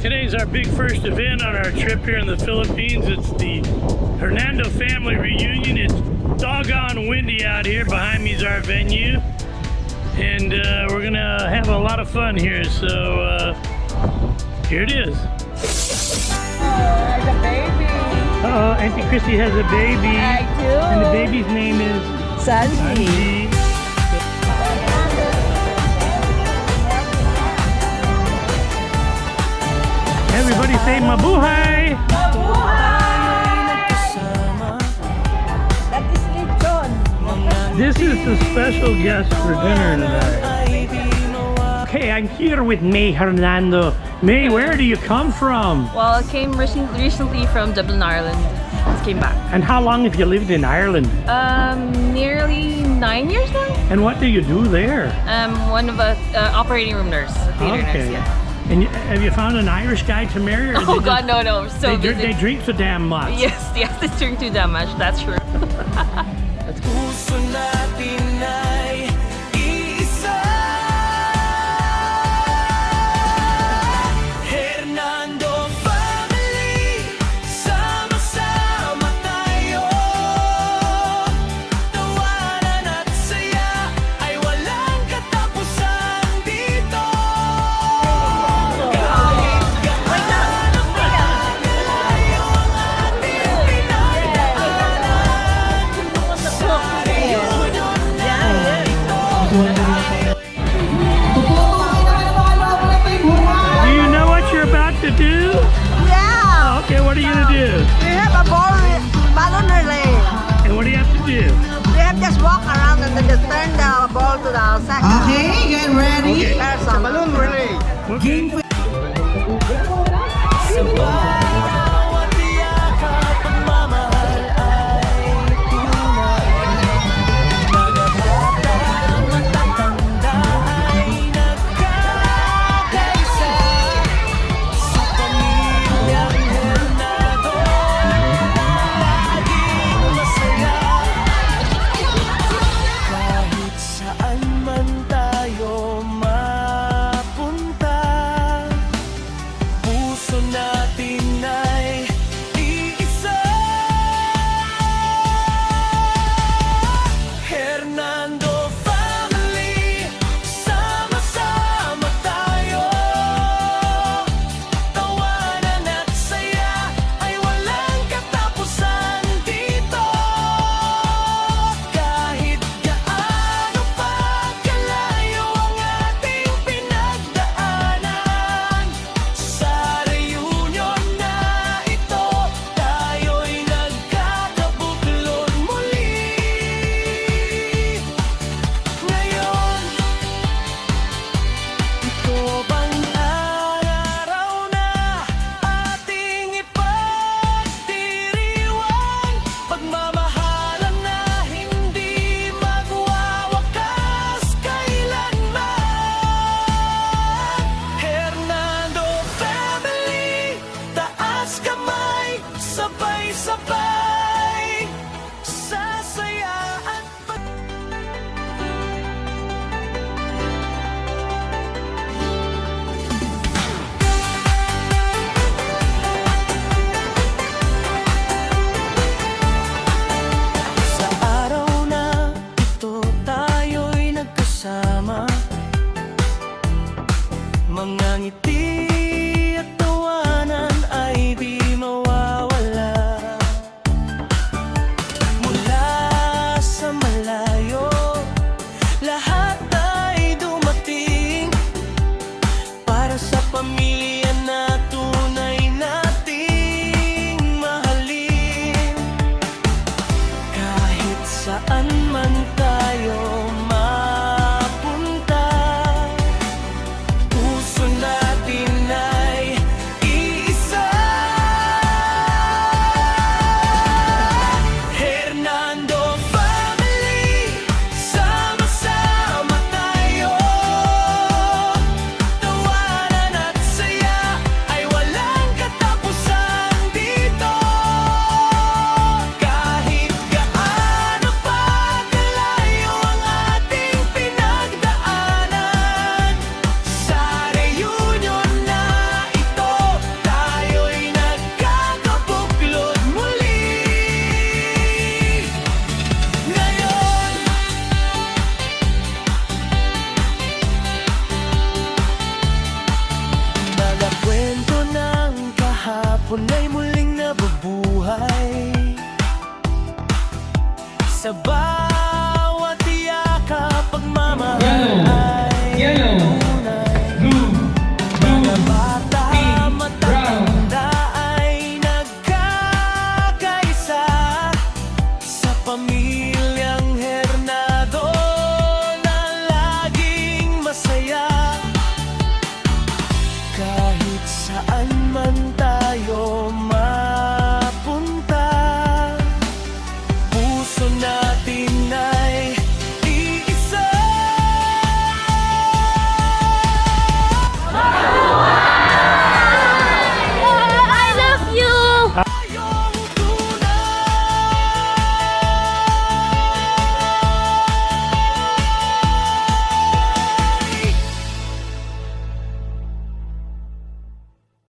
today's our big first event on our trip here in the Philippines. It's the Hernando family reunion. It's doggone windy out here. Behind me is our venue. And we're gonna have a lot of fun here. So here it is. There's a baby. Uh-oh, Auntie Chrissy has a baby. I do. And the baby's name is Sandy. Sandy. Everybody say mabuhay! That is lechon. This is the special guest for dinner tonight. Okay, I'm here with May Hernando. May, where do you come from? Well, I came recently from Dublin, Ireland. Just came back. And how long have you lived in Ireland? Nearly 9 years now. And what do you do there? One of a operating room nurse, a theater nurse. Yeah. And have you found an Irish guy to marry? Or Oh God, no, no. We're so busy. They drink so damn much. Yes, they drink too damn much. That's true. Puso natin ay iisa. Hernando family, sama-sama tayo. Tawanan at saya ay walang katapusan dito. Kahit gaano pa malayo ang ating pinagdaanan. Do you know what you're about to do? Yeah. Okay, what are you gonna do? We have a ball relay. And what do you have to do? We have just walk around and then just turn the ball to the second. Okay, get ready. There's some balloon relay. Okay. Bawat yakap pagmamahal ay tunay. Naghahatang matatanda ay nagkakaisa. Sa pamilyang Hernando, laging masaya. Kahit saan man tayo mapunta, Sa bawat yakap, pagmamahal ay tunay. Mga bata, matatanda ay nagkakaisa sa pamilya.